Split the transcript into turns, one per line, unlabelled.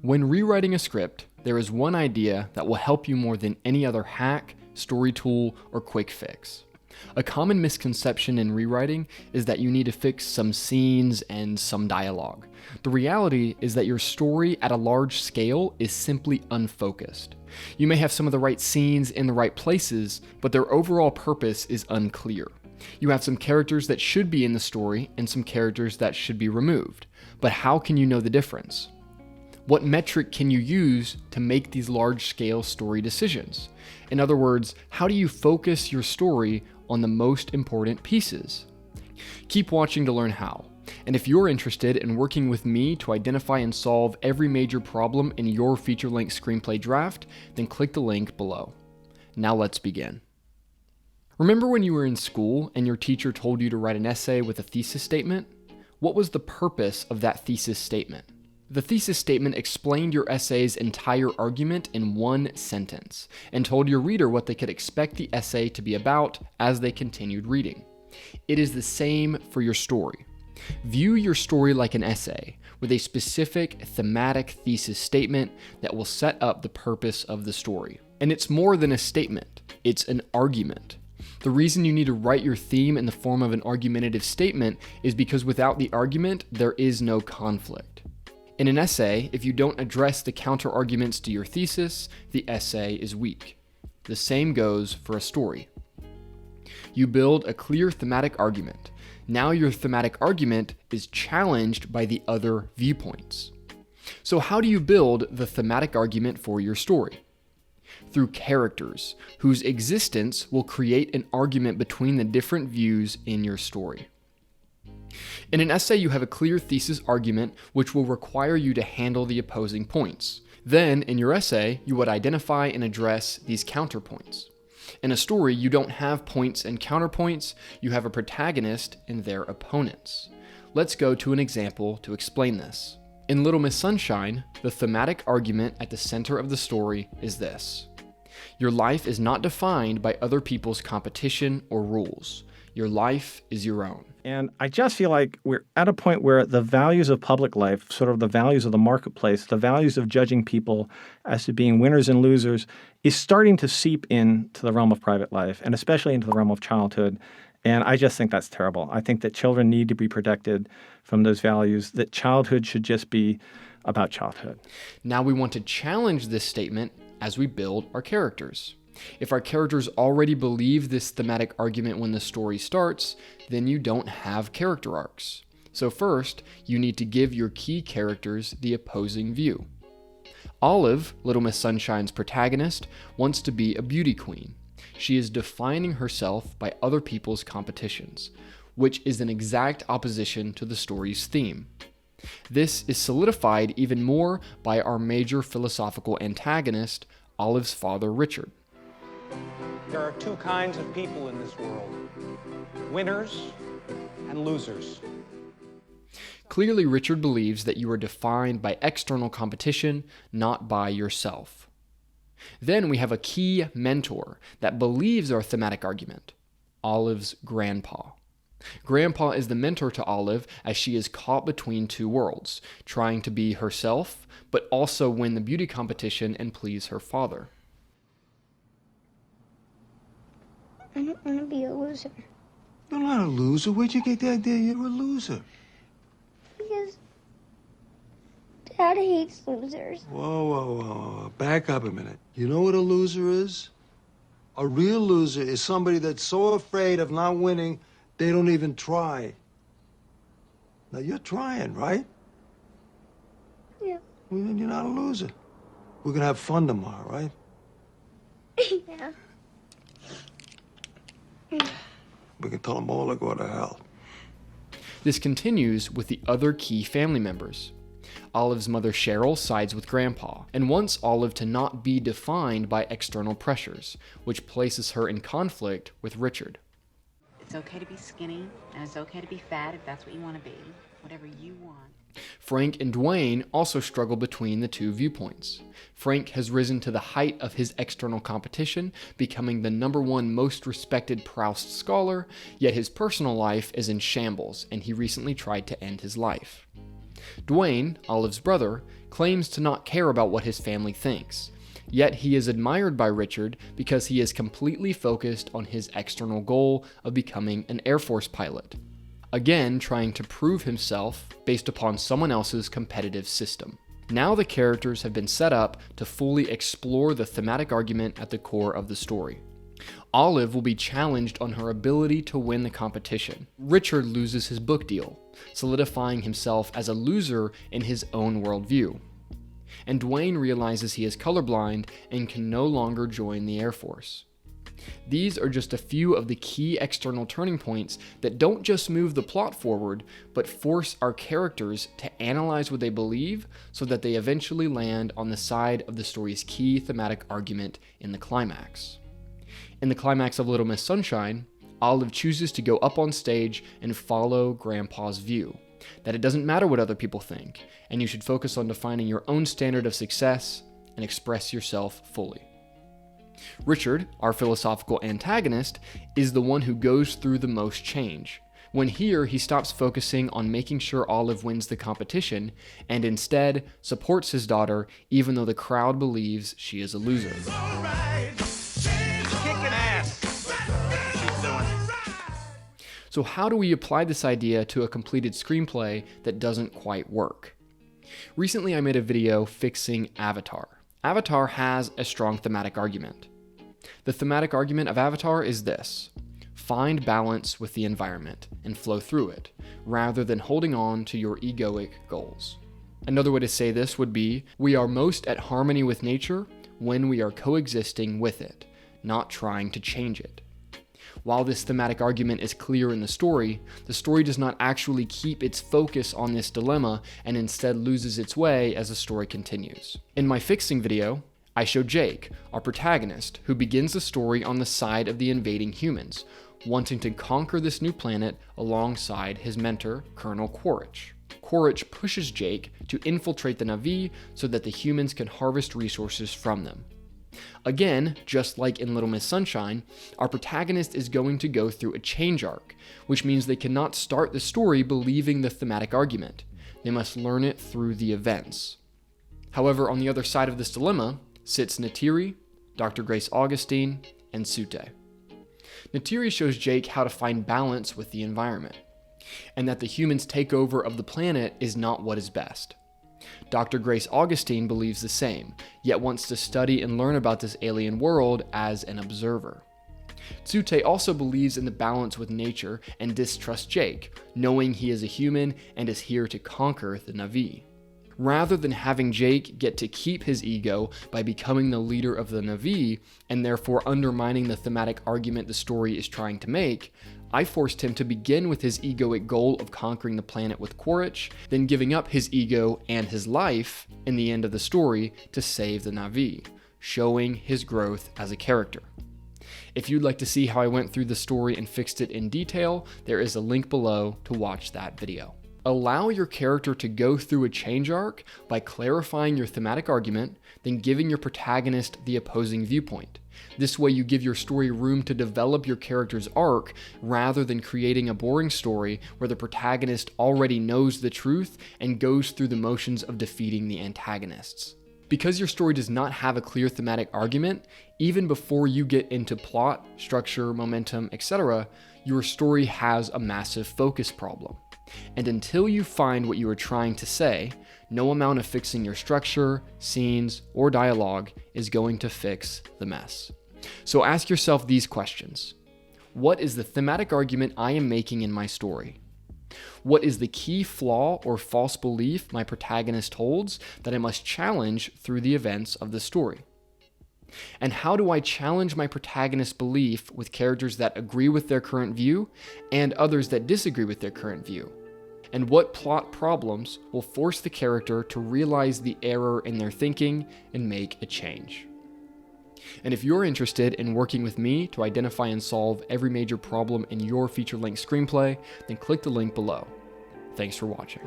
When rewriting a script, there is one idea that will help you more than any other hack, story tool, or quick fix. A common misconception in rewriting is that you need to fix some scenes and some dialogue. The reality is that your story at a large scale is simply unfocused. You may have some of the right scenes in the right places, but their overall purpose is unclear. You have some characters that should be in the story and some characters that should be removed. But how can you know the difference? What metric can you use to make these large-scale story decisions? In other words, how do you focus your story on the most important pieces? Keep watching to learn how. And if you're interested in working with me to identify and solve every major problem in your feature-length screenplay draft, then click the link below. Now let's begin. Remember when you were in school and your teacher told you to write an essay with a thesis statement? What was the purpose of that thesis statement? The thesis statement explained your essay's entire argument in one sentence and told your reader what they could expect the essay to be about as they continued reading. It is the same for your story. View your story like an essay with a specific thematic thesis statement that will set up the purpose of the story. And it's more than a statement, it's an argument. The reason you need to write your theme in the form of an argumentative statement is because without the argument, there is no conflict. In an essay, if you don't address the counter-arguments to your thesis, the essay is weak. The same goes for a story. You build a clear thematic argument. Now your thematic argument is challenged by the other viewpoints. So how do you build the thematic argument for your story? Through characters, whose existence will create an argument between the different views in your story. In an essay, you have a clear thesis argument which will require you to handle the opposing points. Then, in your essay, you would identify and address these counterpoints. In a story, you don't have points and counterpoints, you have a protagonist and their opponents. Let's go to an example to explain this. In Little Miss Sunshine, the thematic argument at the center of the story is this. Your life is not defined by other people's competition or rules. Your life is your own.
And I just feel like we're at a point where the values of public life, sort of the values of the marketplace, the values of judging people as to being winners and losers, is starting to seep into the realm of private life, and especially into the realm of childhood. And I just think that's terrible. I think that children need to be protected from those values, that childhood should just be about childhood.
Now we want to challenge this statement as we build our characters. If our characters already believe this thematic argument when the story starts, then you don't have character arcs. So first, you need to give your key characters the opposing view. Olive, Little Miss Sunshine's protagonist, wants to be a beauty queen. She is defining herself by other people's competitions, which is an exact opposition to the story's theme. This is solidified even more by our major philosophical antagonist, Olive's father, Richard.
There are two kinds of people in this world, winners and losers.
Clearly, Richard believes that you are defined by external competition, not by yourself. Then we have a key mentor that believes our thematic argument, Olive's grandpa. Grandpa is the mentor to Olive as she is caught between two worlds, trying to be herself, but also win the beauty competition and please her father.
I don't want to be a loser.
You're not a loser. Where'd you get the idea you're a loser?
Because Dad hates losers.
Whoa. Back up a minute. You know what a loser is? A real loser is somebody that's so afraid of not winning, they don't even try. Now, you're trying, right?
Yeah.
Well, then you're not a loser. We're gonna have fun tomorrow, right?
Yeah.
We can tell them all to go to hell.
This continues with the other key family members. Olive's mother Cheryl sides with Grandpa and wants Olive to not be defined by external pressures, which places her in conflict with Richard.
It's okay to be skinny, and it's okay to be fat if that's what you want to be. Whatever you want.
Frank and Dwayne also struggle between the two viewpoints. Frank has risen to the height of his external competition, becoming the #1 most respected Proust scholar, yet his personal life is in shambles, and he recently tried to end his life. Dwayne, Olive's brother, claims to not care about what his family thinks. Yet he is admired by Richard because he is completely focused on his external goal of becoming an Air Force pilot. Again, trying to prove himself based upon someone else's competitive system. Now the characters have been set up to fully explore the thematic argument at the core of the story. Olive will be challenged on her ability to win the competition. Richard loses his book deal, solidifying himself as a loser in his own worldview. And Dwayne realizes he is colorblind and can no longer join the Air Force. These are just a few of the key external turning points that don't just move the plot forward, but force our characters to analyze what they believe so that they eventually land on the side of the story's key thematic argument in the climax. In the climax of Little Miss Sunshine, Olive chooses to go up on stage and follow Grandpa's view, that it doesn't matter what other people think, and you should focus on defining your own standard of success and express yourself fully. Richard, our philosophical antagonist, is the one who goes through the most change. When here, he stops focusing on making sure Olive wins the competition, and instead supports his daughter even though the crowd believes she is a loser. So how do we apply this idea to a completed screenplay that doesn't quite work? Recently I made a video fixing Avatar. Avatar has a strong thematic argument. The thematic argument of Avatar is this: find balance with the environment and flow through it, rather than holding on to your egoic goals. Another way to say this would be, we are most at harmony with nature when we are coexisting with it, not trying to change it. While this thematic argument is clear in the story does not actually keep its focus on this dilemma and instead loses its way as the story continues. In my fixing video, I show Jake, our protagonist, who begins the story on the side of the invading humans, wanting to conquer this new planet alongside his mentor, Colonel Quaritch. Quaritch pushes Jake to infiltrate the Na'vi so that the humans can harvest resources from them. Again, just like in Little Miss Sunshine, our protagonist is going to go through a change arc, which means they cannot start the story believing the thematic argument. They must learn it through the events. However, on the other side of this dilemma sits Neytiri, Dr. Grace Augustine, and Sute. Neytiri shows Jake how to find balance with the environment, and that the humans' takeover of the planet is not what is best. Dr. Grace Augustine believes the same, yet wants to study and learn about this alien world as an observer. Sute also believes in the balance with nature and distrusts Jake, knowing he is a human and is here to conquer the Na'vi. Rather than having Jake get to keep his ego by becoming the leader of the Na'vi, and therefore undermining the thematic argument the story is trying to make, I forced him to begin with his egoic goal of conquering the planet with Quaritch, then giving up his ego and his life in the end of the story to save the Na'vi, showing his growth as a character. If you'd like to see how I went through the story and fixed it in detail, there is a link below to watch that video. Allow your character to go through a change arc by clarifying your thematic argument, then giving your protagonist the opposing viewpoint. This way you give your story room to develop your character's arc rather than creating a boring story where the protagonist already knows the truth and goes through the motions of defeating the antagonists. Because your story does not have a clear thematic argument, even before you get into plot, structure, momentum, etc., your story has a massive focus problem. And until you find what you are trying to say, no amount of fixing your structure, scenes, or dialogue is going to fix the mess. So ask yourself these questions. What is the thematic argument I am making in my story? What is the key flaw or false belief my protagonist holds that I must challenge through the events of the story? And how do I challenge my protagonist's belief with characters that agree with their current view and others that disagree with their current view? And what plot problems will force the character to realize the error in their thinking and make a change? And if you're interested in working with me to identify and solve every major problem in your feature-length screenplay, then click the link below. Thanks for watching.